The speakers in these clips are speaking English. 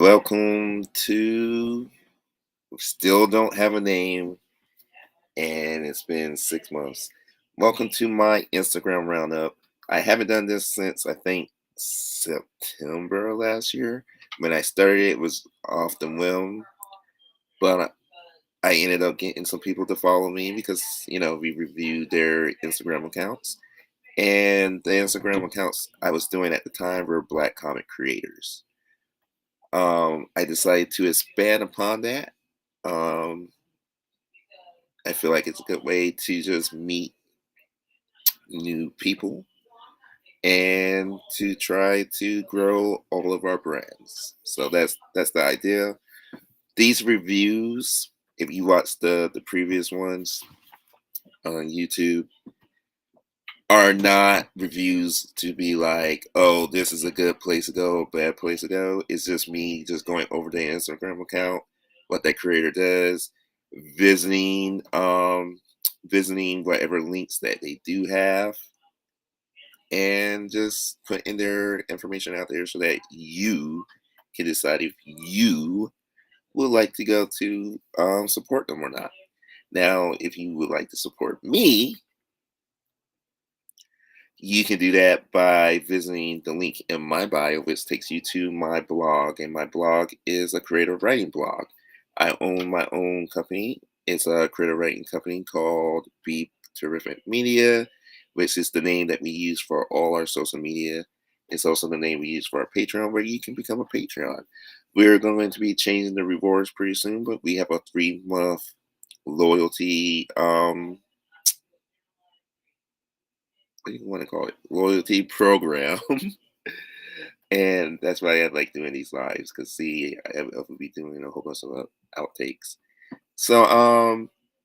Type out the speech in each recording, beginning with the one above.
Welcome to Still Don't Have a Name, and it's been 6 months. Welcome to my Instagram roundup. I haven't done this since I think September last year. When I started, it was off the whim, but I ended up getting some people to follow me because we reviewed their Instagram accounts, and the Instagram accounts I was doing at the time were Black comic creators. I decided to expand upon that. Um, I feel like it's a good way to just meet new people and to try to grow all of our brands. So that's the idea. These reviews, if you watch the previous ones on YouTube, are not reviews to be like, oh, this is a good place to go, bad place to go. It's just me just going over their Instagram account, what that creator does, visiting visiting whatever links that they do have, and just putting their information out there so that you can decide if you would like to go to support them or not. Now, if you would like to support me, you can do that by visiting the link in my bio, which takes you to my blog. And my blog is a creative writing blog. I own my own company. It's a creative writing company called Be Terrific Media, which is the name that we use for all our social media. It's also the name we use for our Patreon, where you can become a Patreon. We're going to be changing the rewards pretty soon, but we have a 3-month loyalty what do you want to call it, loyalty program. And that's why I like doing these lives, because see, I will be doing a whole bunch of outtakes. So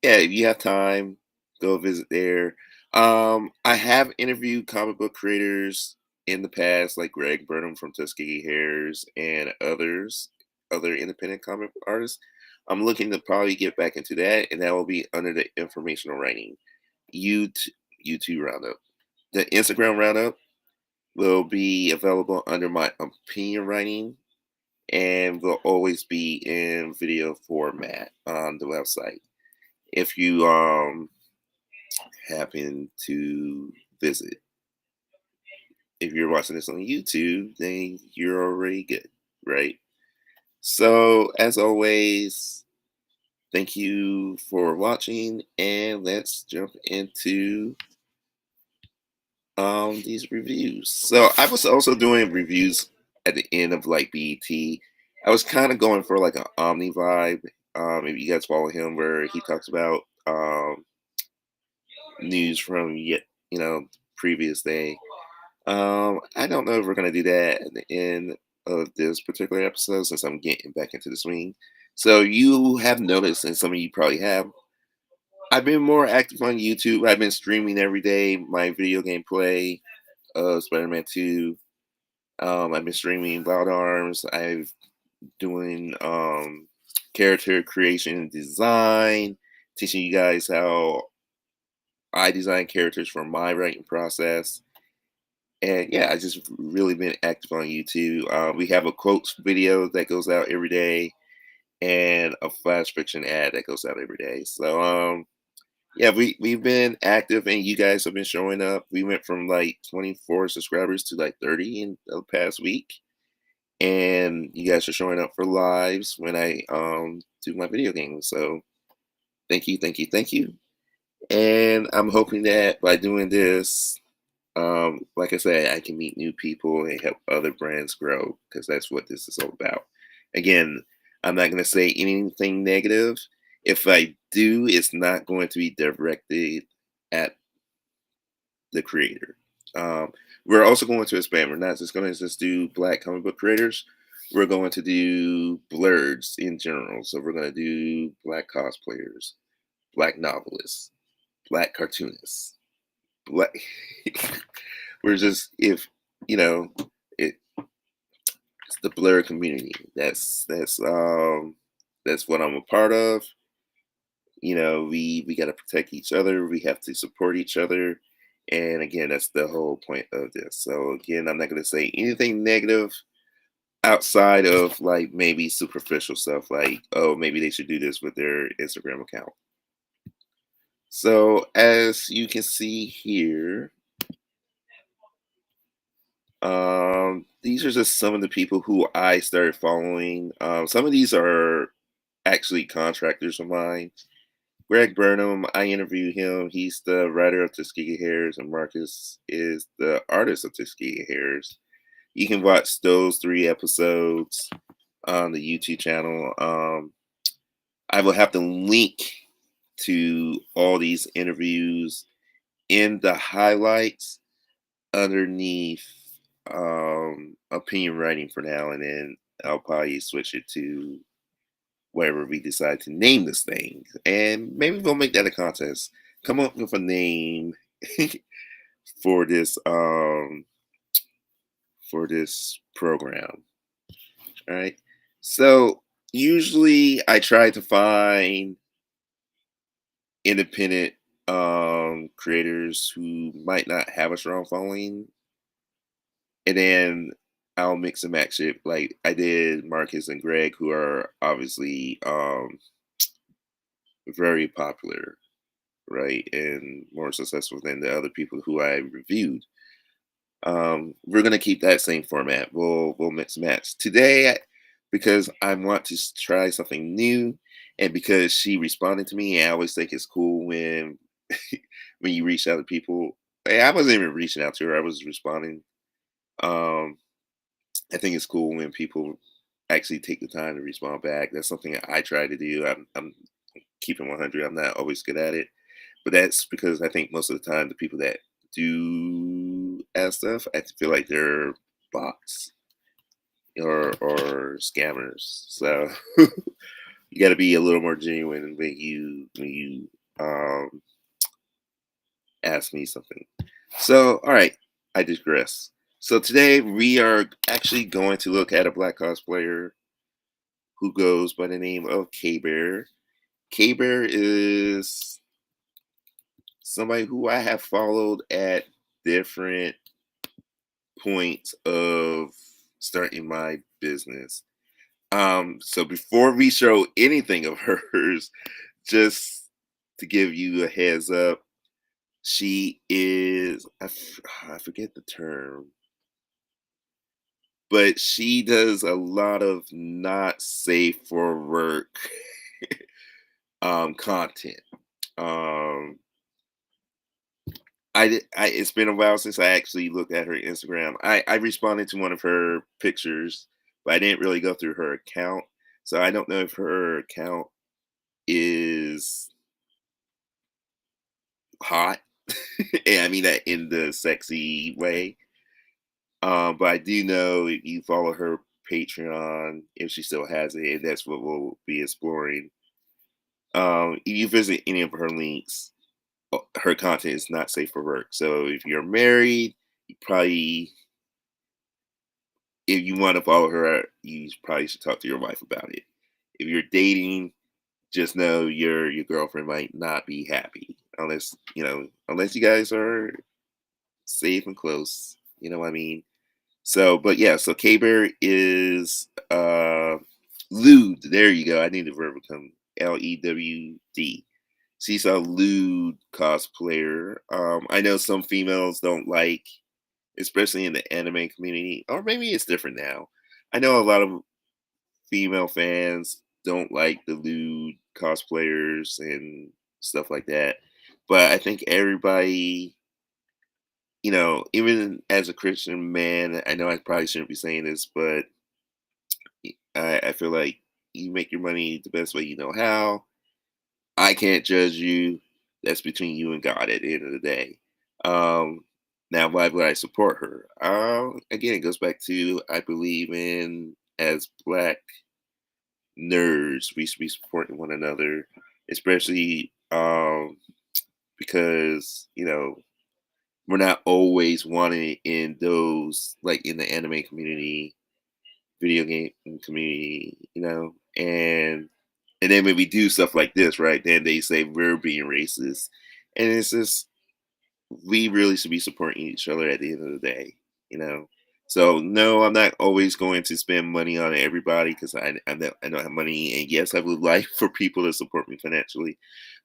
yeah, if you have time, go visit there. I have interviewed comic book creators in the past, like Greg Burnham from Tuskegee Hairs and other independent comic artists. I'm looking to probably get back into that, and that will be under the informational writing YouTube roundup. The Instagram roundup will be available under my opinion writing, and will always be in video format on the website. If you happen to visit, if you're watching this on YouTube, then you're already good, right? So as always, thank you for watching, and let's jump into these reviews. So I was also doing reviews at the end of like BET. I was kind of going for like an Omni vibe. If you guys follow him, where he talks about news from yet previous day. I don't know if we're gonna do that at the end of this particular episode, since I'm getting back into the swing. So you have noticed, and some of you probably have, I've been more active on YouTube. I've been streaming every day my video game play of Spider-Man 2. I've been streaming Wild Arms. I've doing character creation and design, teaching you guys how I design characters for my writing process. And yeah, I just really been active on YouTube. We have a quotes video that goes out every day, and a flash fiction ad that goes out every day. So yeah, we've been active, and you guys have been showing up. We went from like 24 subscribers to like 30 in the past week, and you guys are showing up for lives when I do my video games. So thank you, thank you, thank you. And I'm hoping that by doing this, like I said, I can meet new people and help other brands grow, because that's what this is all about. Again, I'm not going to say anything negative. If I do, it's not going to be directed at the creator. We're also going to expand. We're not just going to just do Black comic book creators. We're going to do blerds in general. So we're going to do Black cosplayers, Black novelists, Black cartoonists, Black. We're just, if you know it, it's the blerd community. That's what I'm a part of. We got to protect each other. We have to support each other. And again, that's the whole point of this. So again, I'm not going to say anything negative. outside of like maybe superficial stuff like, oh, maybe they should do this with their Instagram account. So as you can see here, these are just some of the people who I started following. Some of these are actually contractors of mine. Greg Burnham, I interviewed him. He's the writer of Tuskegee Hairs, and Marcus is the artist of Tuskegee Hairs. You can watch those 3 episodes on the YouTube channel. I will have the link to all these interviews in the highlights underneath opinion writing for now, and then I'll probably switch it to wherever we decide to name this thing, and maybe we'll make that a contest. Come up with a name for this program. All right. So usually I try to find independent creators who might not have a strong following, and then I'll mix and match it. Like I did Marcus and Greg, who are obviously very popular, right, and more successful than the other people who I reviewed. We're gonna keep that same format. We'll mix and match today because I want to try something new, and because she responded to me. I always think it's cool when when you reach out to people. I wasn't even reaching out to her; I was responding. Um, I think it's cool when people actually take the time to respond back. That's something that I try to do. I'm keeping 100. I'm not always good at it, but that's because I think most of the time the people that do ask stuff, I feel like they're bots or scammers. So you got to be a little more genuine when you ask me something. So all right, I digress. So today we are actually going to look at a black cosplayer who goes by the name of Kayyybear. Kayyybear is somebody who I have followed at different points of starting my business. So before we show anything of hers, just to give you a heads up, she is I forget the term, but she does a lot of not safe for work content. Um, it's been a while since I actually looked at her Instagram. I responded to one of her pictures, but I didn't really go through her account. So I don't know if her account is hot. And I mean that in the sexy way. But I do know if you follow her Patreon, if she still has it, and that's what we'll be exploring. If you visit any of her links, her content is not safe for work. So if you're married, you probably, if you want to follow her, you probably should talk to your wife about it. If you're dating, just know your girlfriend might not be happy unless you guys are safe and close. You know what I mean? So, but yeah, so Kayyybear is lewd. There you go. I need the verb become LEWD. She's a lewd cosplayer. I know some females don't like, especially in the anime community, or maybe it's different now. I know a lot of female fans don't like the lewd cosplayers and stuff like that. But I think everybody, even as a Christian man, I know I probably shouldn't be saying this, but I feel like you make your money the best way you know how. I can't judge you. That's between you and God at the end of the day. Um, Now, why would I support her? Again, it goes back to I believe in as black nerds, we should be supporting one another, especially because we're not always wanted in those like in the anime community, video game community, and then when we do stuff like this, right, then they say we're being racist, and it's just we really should be supporting each other at the end of the day, you know. So no, I'm not always going to spend money on everybody because I don't have money. And yes, I would like for people to support me financially.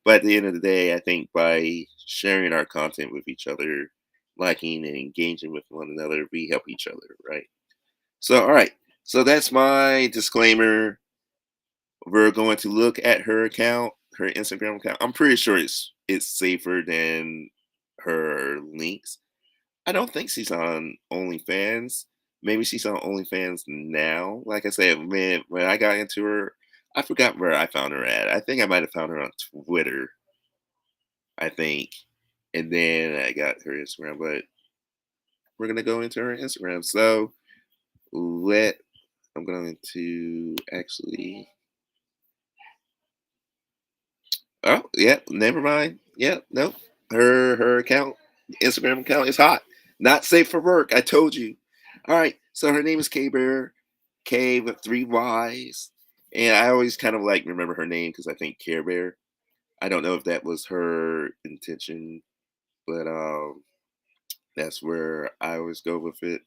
But at the end of the day, I think by sharing our content with each other, liking and engaging with one another, we help each other, right? So all right. So that's my disclaimer. We're going to look at her account, her Instagram account. I'm pretty sure it's safer than her links. I don't think she's on OnlyFans. Maybe she's on OnlyFans now. Like I said, when I got into her, I forgot where I found her at. I think I might have found her on Twitter, I think. And then I got her Instagram, but we're gonna go into her Instagram. So let I'm going to actually oh yeah, never mind. Yeah, nope. Her account, Instagram account is hot. Not safe for work. I told you. All right. So her name is Kayyybear, K with three Y's. And I always kind of like remember her name because I think Care Bear. I don't know if that was her intention, but that's where I always go with it.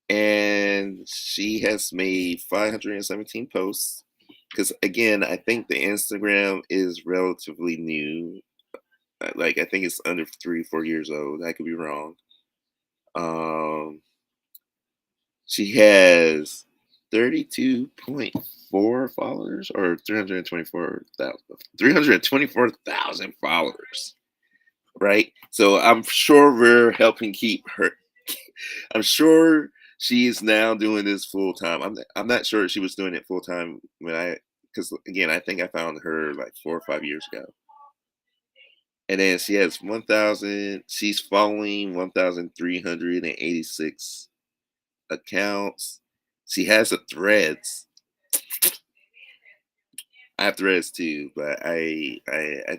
And she has made 517 posts. Because again, I think the Instagram is relatively new. Like I think it's under 3 4 years old. I could be wrong. Um, she has 32.4 followers or 324,000 followers. Right. So I'm sure we're helping keep her. I'm sure she is now doing this full time. I'm not sure she was doing it full time when because again I think I found her like 4 or 5 years ago. And then she has 1,000. She's following 1,386 accounts. She has a Threads. I have Threads too, but I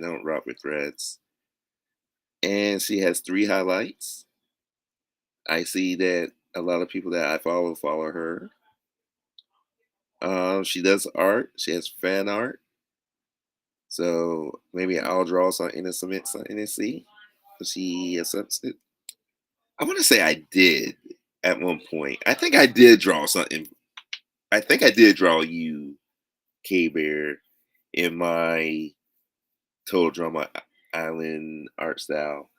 don't rock with Threads. And she has 3 highlights. I see that a lot of people that I follow her. She does art. She has fan art. So maybe I'll draw something and submit something and see if she accepts it. I want to say I did at one point. I think I did draw something. I think I did draw you, K Bear, in my Total Drama Island art style.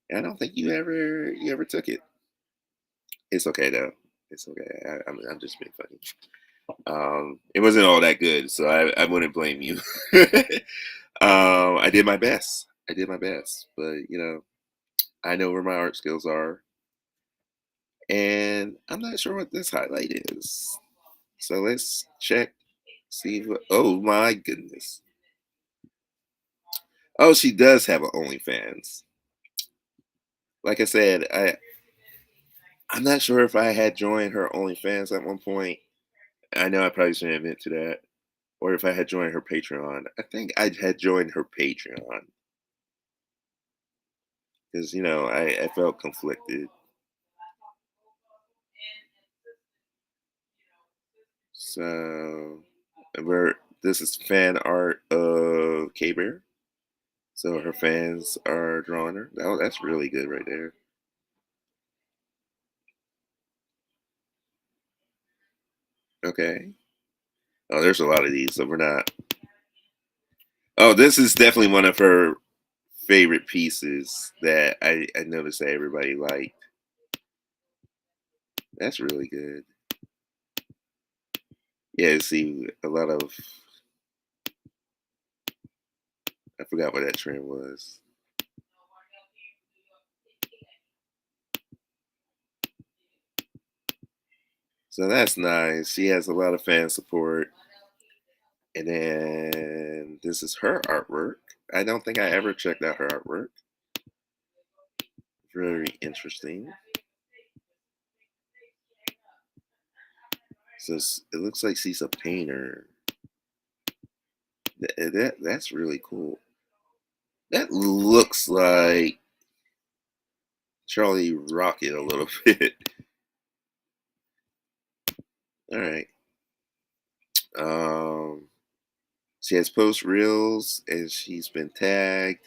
And I don't think you ever took it. It's okay though. It's okay. I'm just being funny. It wasn't all that good, so I wouldn't blame you. I did my best. I did my best, but I know where my art skills are, and I'm not sure what this highlight is. So let's check. See what? Oh my goodness! Oh, she does have an OnlyFans. Like I said, I'm not sure if I had joined her OnlyFans at one point. I know I probably shouldn't admit to that, or if I had joined her Patreon. I think I had joined her Patreon because I felt conflicted. So we're this is fan art of K Bear. So her fans are drawing her. Oh, that's really good right there. Okay. Oh, there's a lot of these, so we're not. Oh, this is definitely one of her favorite pieces that I noticed that everybody liked. That's really good. Yeah, see, a lot of I forgot what that trend was. So that's nice. She has a lot of fan support. And then this is her artwork. I don't think I ever checked out her artwork. Very interesting. So it looks like she's a painter. That's really cool. That looks like Charlie Rocket a little bit. All right. Um, she has post reels and she's been tagged.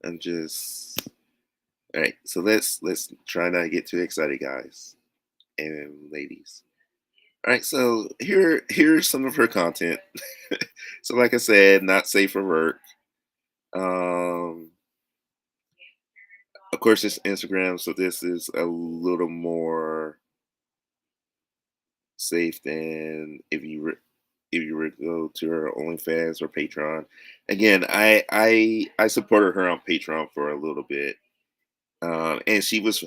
I'm just all right. So let's try not to get too excited, guys and ladies. All right, so here's some of her content. So, like I said, not safe for work. Um, of course, it's Instagram, so this is a little more safe than if you were to go to her OnlyFans or Patreon. Again, I supported her on Patreon for a little bit, and she was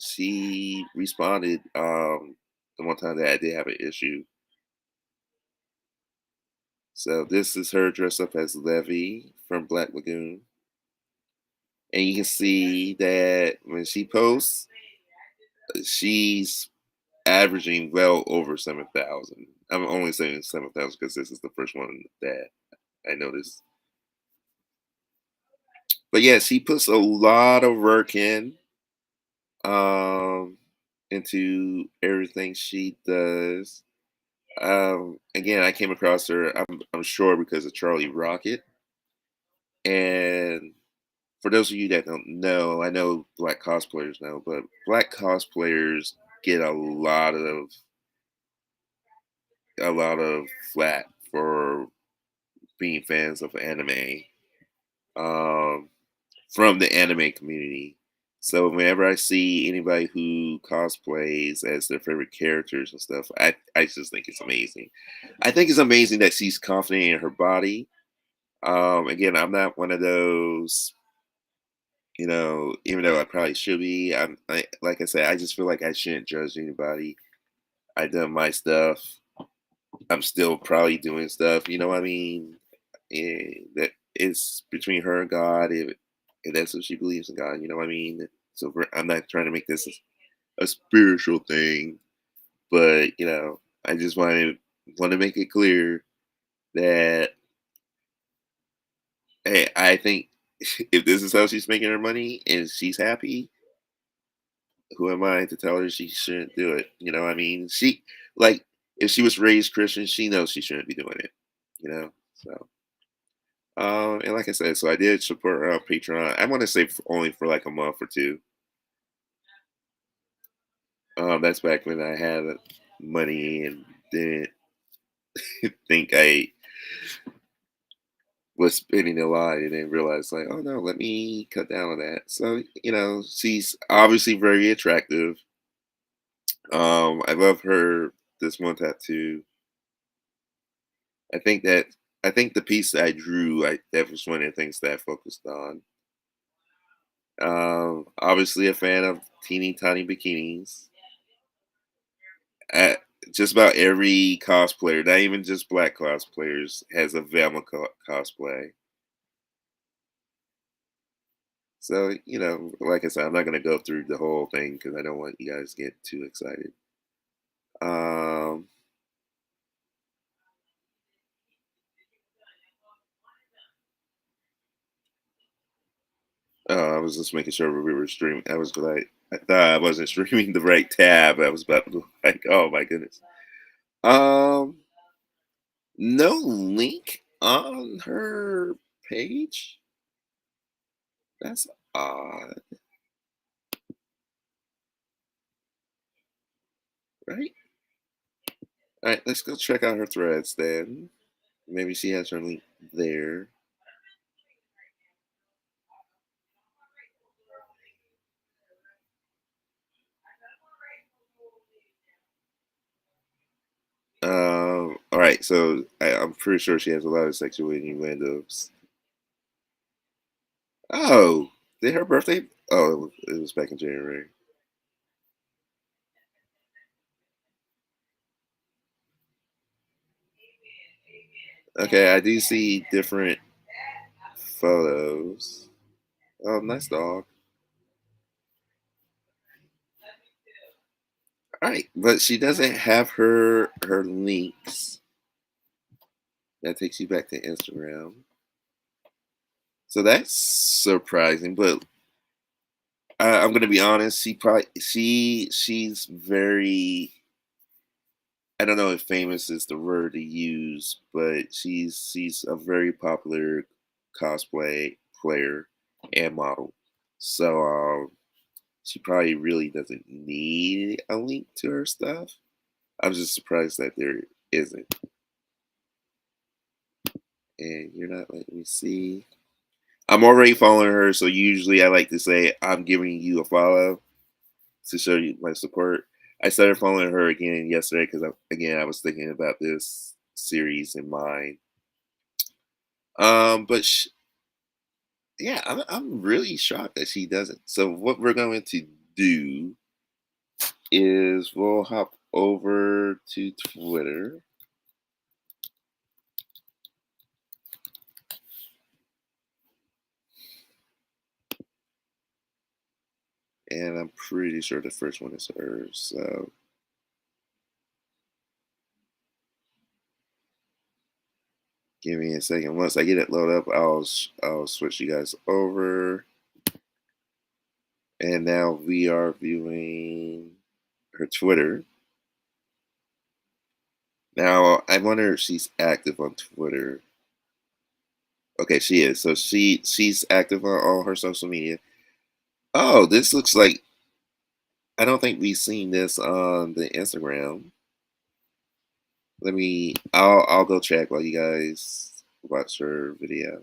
she responded the one time that I did have an issue. So this is her dressed up as Levy from Black Lagoon. And you can see that when she posts, she's averaging well over 7,000. I'm only saying 7,000 because this is the first one that I noticed. But yeah, she puts a lot of work um, into everything she does. Again, I came across her, I'm sure because of Charlie Rocket. And for those of you that don't know, I know black cosplayers know, but black cosplayers get a lot of flack for being fans of anime um, from the anime community. So whenever I see anybody who cosplays as their favorite characters and stuff, I just think it's amazing. I think it's amazing that she's confident in her body. Again, I'm not one of those, even though I probably should be. Like I said, I just feel like I shouldn't judge anybody. I done my stuff. I'm still probably doing stuff. You know what I mean? That it's between her and God. If that's what she believes in God, you know what I mean. So I'm not trying to make this a spiritual thing, but I just want to make it clear that hey, I think if this is how she's making her money and she's happy, who am I to tell her she shouldn't do it? You know, what I mean, like if she was raised Christian, she knows she shouldn't be doing it. So and like I said, so I did support her on Patreon. I want to say only for like a month or two. That's back when I had money and didn't think I was spending a lot, and then realized like, oh no, let me cut down on that. So she's obviously very attractive. I love her. This one tattoo. I think that I think the piece that I drew, that was one of the things that I focused on. Obviously a fan of teeny tiny bikinis. Uh, just about every cosplayer, not even just black cosplayers, has a Velma cosplay. So like I said, I'm not gonna go through the whole thing because I don't want you guys to get too excited. Um, I was just making sure we were streaming. I was like, I thought I wasn't streaming the right tab. I was about to go like, oh my goodness. Um, no link on her page. That's odd, right? All right, let's go check out her threads then. Maybe she has her link there. All right, so I'm pretty sure she has a lot of sexual innuendos. Oh, did her birthday? Oh, it was back in January. Okay, I do see different photos. Oh, nice dog. All right, but she doesn't have her links. That takes you back to Instagram. So that's surprising, but I'm gonna be honest. She's very. I don't know if famous is the word to use, but she's a very popular. cosplay player and model. So she probably really doesn't need a link to her stuff. I'm just surprised that there isn't. And you're not letting me see. I'm already following her, so usually I like to say I'm giving you a follow to show you my support. I started following her again yesterday because again I was thinking about this series in mind. But yeah, I'm really shocked that she doesn't. So what we're going to do is we'll hop over to Twitter. And I'm pretty sure the first one is hers. So give me a second. Once I get it loaded up, I'll switch you guys over. And now we are viewing her Twitter. Now I wonder if she's active on Twitter. Okay, she is. So she's active on all her social media. Oh, this looks like I don't think we've seen this on the Instagram. I'll go check while you guys watch her video.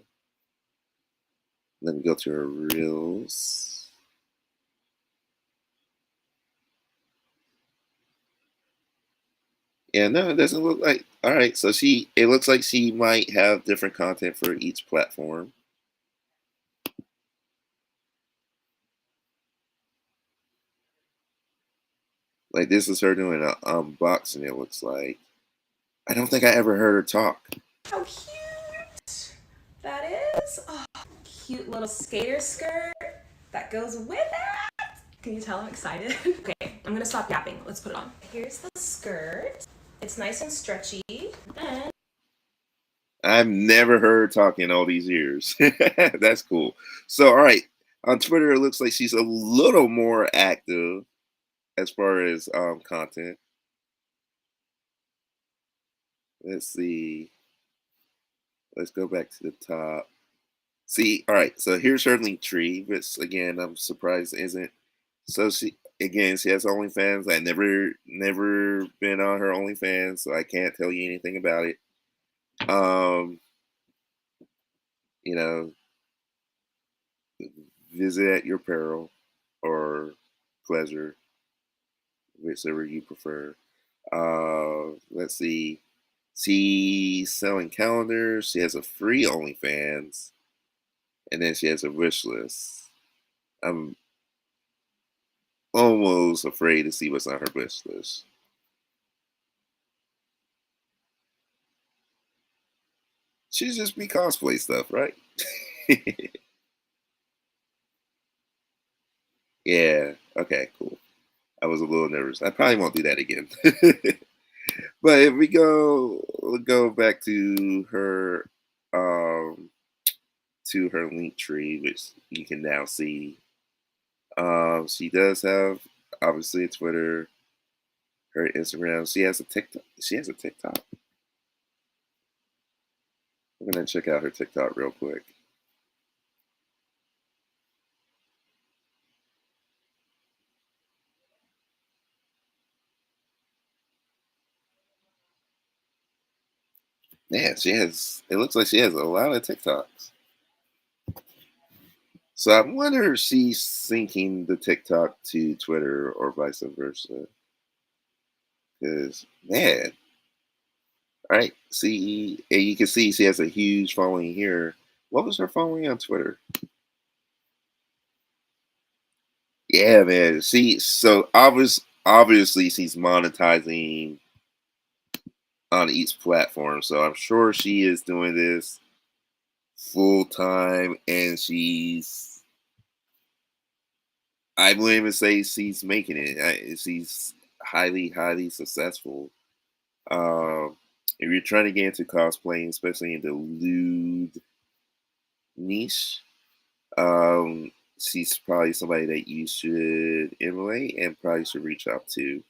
Let me go to her reels. Yeah, no, it doesn't look like. All right, so it looks like she might have different content for each platform. Like this is her doing an unboxing. It looks like. I don't think I ever heard her talk. How cute that is. Oh, cute little skater skirt that goes with it. Can you tell I'm excited? Okay, I'm gonna stop yapping. Let's put it on. Here's the skirt. It's nice and stretchy. And I've never heard her talk in all these years. That's cool. So, all right, on Twitter, it looks like she's a little more active as far as content. Let's see. Let's go back to the top. See, all right. So here's her link tree, which again I'm surprised isn't. So she has OnlyFans. I never been on her OnlyFans, so I can't tell you anything about it. Um, you know, visit at your peril or pleasure, whichever you prefer. Let's see. She's selling calendars. She has a free OnlyFans, and then she has a wish list. I'm almost afraid to see what's on her wish list. She's just be cosplay stuff, right? Yeah. Okay. Cool. I was a little nervous. I probably won't do that again. But if we'll go back um, to her link tree, which you can now see. She does have obviously a Twitter, her Instagram. She has a TikTok. She has a TikTok. I'm gonna check out her TikTok real quick. Yeah, she has. It looks like she has a lot of TikToks. So I wonder if she's syncing the TikTok to Twitter or vice versa. Because man, all right. See, and you can see she has a huge following here. What was her following on Twitter? Yeah, man. So obviously she's monetizing on each platform. So I'm sure she is doing this full time, and I wouldn't even say she's making it. She's highly successful. If you're trying to get into cosplaying, especially in the lewd niche, she's probably somebody that you should emulate and probably should reach out to.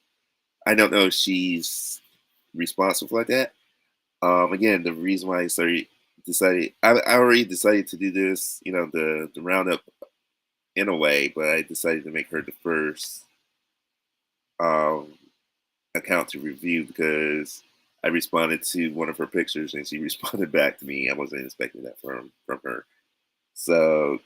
I don't know if she's responsive like that. Again, the reason why I started decided I already decided to do this, the roundup in a way, but I decided to make her the first um, account to review because I responded to one of her pictures and she responded back to me. I wasn't expecting that from her. So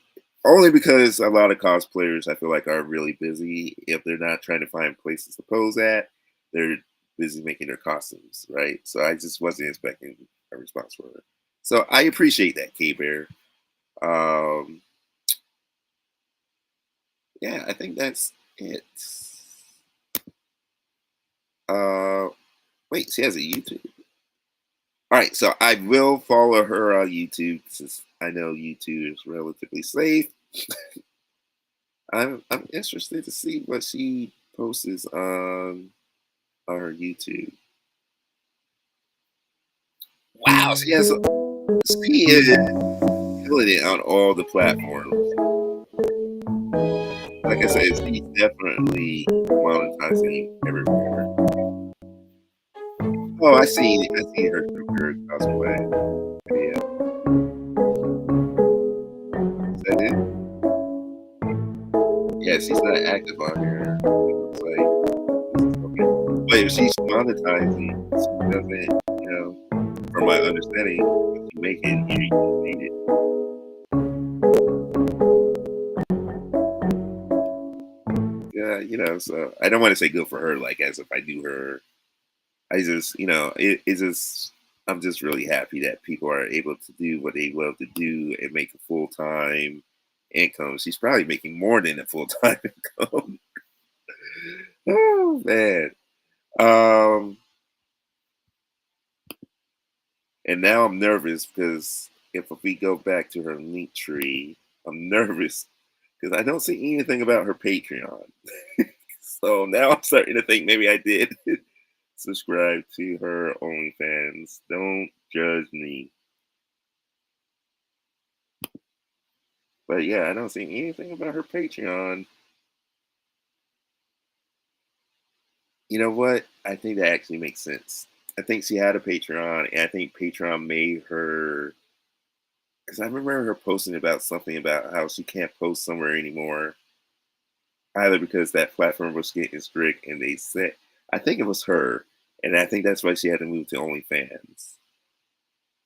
only because a lot of cosplayers I feel like are really busy. If they're not trying to find places to pose at, they're busy making their costumes, right? So I just wasn't expecting a response from her. So I appreciate that, Kayyybear. Um, yeah, I think that's it. Uh, wait, she has a YouTube. All right, so I will follow her on YouTube since I know YouTube is relatively safe. I'm interested to see what she posts on her YouTube. Wow, she is killing it on all the platforms. Like I said, she's definitely monetizing everywhere. Oh, I see her cosplay. Yeah, is that it? Yeah, she's not active on here. It looks like okay. But if she's monetizing, she doesn't, from my understanding, if you make it, you need it. Yeah, so I don't want to say good for her, like as if I knew her. I just, it's just, I'm just really happy that people are able to do what they love to do and make a full time income. She's probably making more than a full time income. Oh man. Um, and now I'm nervous because if we go back to her link tree, I'm nervous because I don't see anything about her Patreon. So now I'm starting to think maybe I did subscribe to her OnlyFans. Don't judge me. But yeah, I don't see anything about her Patreon. You know what? I think that actually makes sense. I think she had a Patreon, and I think Patreon made her. Because I remember her posting about something about how she can't post somewhere anymore, either because that platform was getting strict, and they said, I think it was her, and I think that's why she had to move to OnlyFans.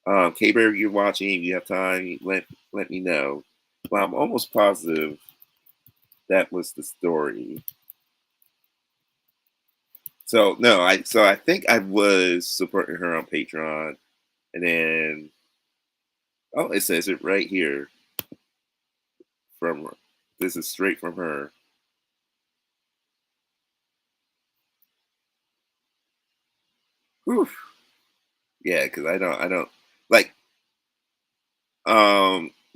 Kayyybear, you're watching. If you have time, let me know. But I'm almost positive that was the story. So no, I think I was supporting her on Patreon, and then it says it right here from her. This is straight from her. Whew. Yeah, because I don't like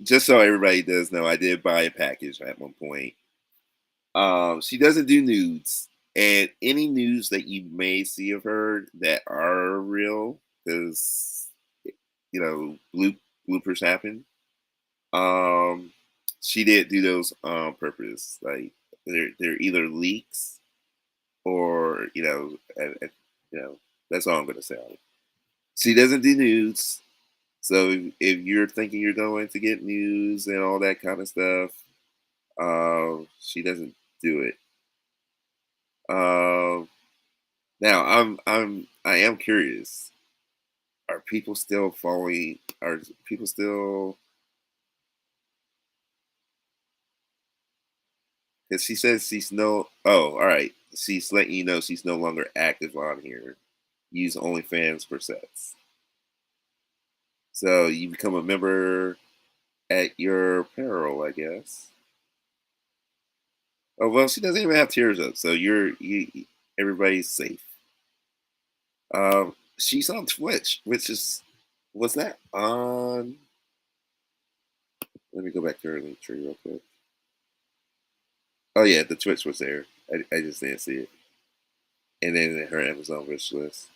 just so everybody does know, I did buy a package at one point. She doesn't do nudes, and any nudes that you may see of her that are real, because bloopers happen. Um, she did do those on purpose. Like they're either leaks or that's all I'm gonna say on it. She doesn't do nudes, so if you're thinking you're going to get news and all that kind of stuff, she doesn't do it. Um, Now I am curious. Are people still following? Are people still? Because she says she's no. Oh, all right. She's letting you know she's no longer active on here. Use OnlyFans for sets. So you become a member at your peril, I guess. Oh well, she doesn't even have tears up, so everybody's safe. She's on Twitch, which is was that on? Let me go back to her link tree real quick. Oh yeah, the Twitch was there. I just didn't see it. And then her Amazon wish list.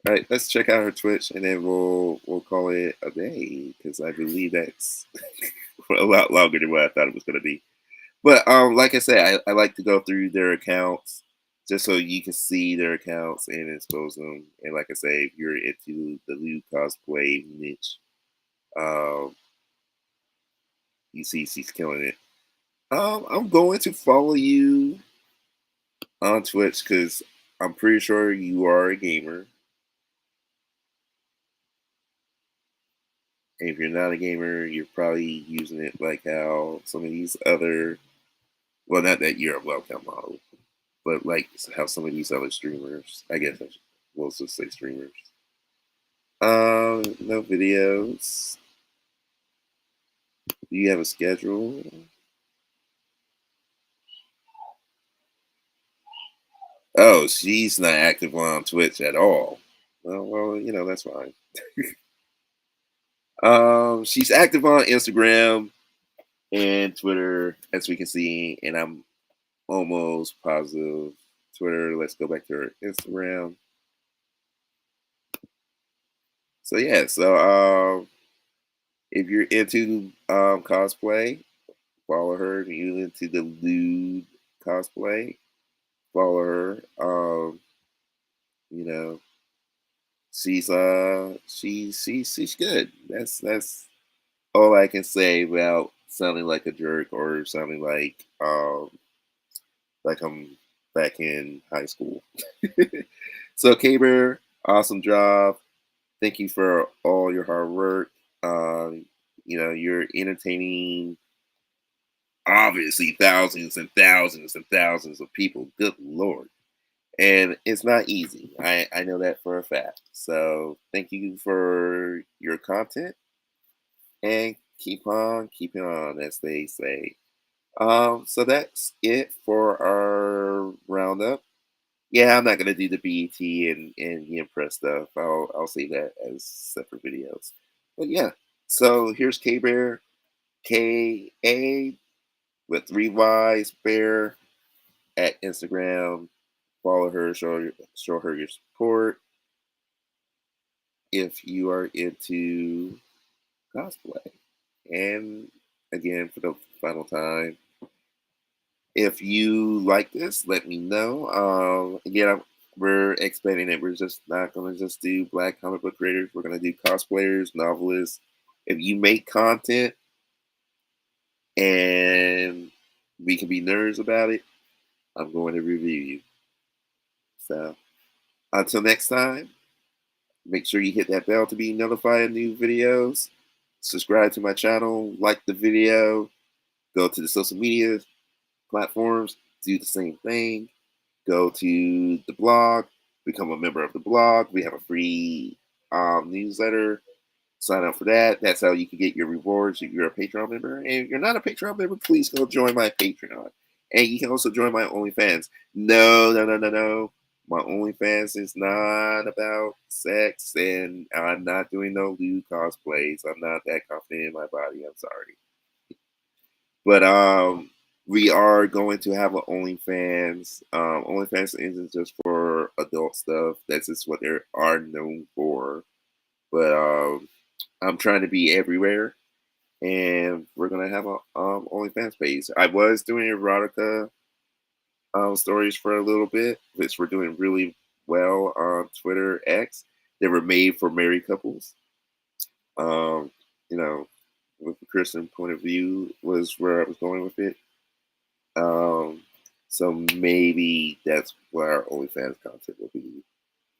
All right, let's check out her Twitch, and then we'll call it a day because I believe that's a lot longer than what I thought it was going to be. But like I said, I like to go through their accounts just so you can see their accounts and expose them. And like I say, if you're into the lewd cosplay niche, Um, you see, she's killing it. I'm going to follow you on Twitch because I'm pretty sure you are a gamer. And if you're not a gamer, you're probably using it like how some of these other, well, not that you're a webcam model, but like how some of these other streamers, I guess we'll just say streamers. No videos. Do you have a schedule? Oh, she's not active on Twitch at all. Well, that's fine. She's active on Instagram and Twitter, as we can see, and I'm almost positive Twitter. Let's go back to her Instagram. So yeah, if you're into cosplay, follow her. If you're into the lewd cosplay, follow her. You know, she's good. That's all I can say without sounding like a jerk or sounding like I'm back in high school. So Kayyybear, awesome job. Thank you for all your hard work. You're entertaining obviously thousands and thousands and thousands of people. Good lord. And it's not easy. I know that for a fact. So thank you for your content and keep on keeping on, as they say. So that's it for our roundup. Yeah, I'm not gonna do the BET and the Impress stuff. I'll save that as separate videos. But yeah, so here's Kayyybear, KA with 3 Ys Bear at Instagram. Follow her, show her your support if you are into cosplay. And again, for the final time, if you like this, let me know. Again, we're expanding it. We're just not going to just do Black comic book creators. We're going to do cosplayers, novelists. If you make content and we can be nerds about it, I'm going to review you. So until next time, make sure you hit that bell to be notified of new videos. Subscribe to my channel, like the video, go to the social media platforms, do the same thing. Go to the blog, become a member of the blog. We have a free newsletter. Sign up for that. That's how you can get your rewards if you're a Patreon member. And if you're not a Patreon member, please go join my Patreon. And you can also join my OnlyFans. No, no, no, no, no. My OnlyFans is not about sex, and I'm not doing no lewd cosplays. I'm not that confident in my body. I'm sorry. But we are going to have an OnlyFans. OnlyFans isn't just for adult stuff. That's just what they are known for. But I'm trying to be everywhere, and we're gonna have a OnlyFans page. I was doing erotica stories for a little bit, which were doing really well on Twitter X. They were made for married couples. Um, you know, with the Christian point of view was where I was going with it. Um, so maybe that's where our OnlyFans content will be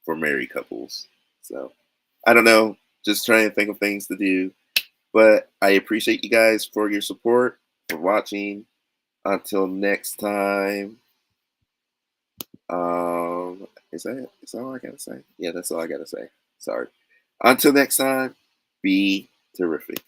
for married couples. So I don't know. Just trying to think of things to do. But I appreciate you guys for your support, for watching. Until next time. Is that it? Is that all I gotta say? Yeah, that's all I gotta say. Sorry. Until next time, be terrific.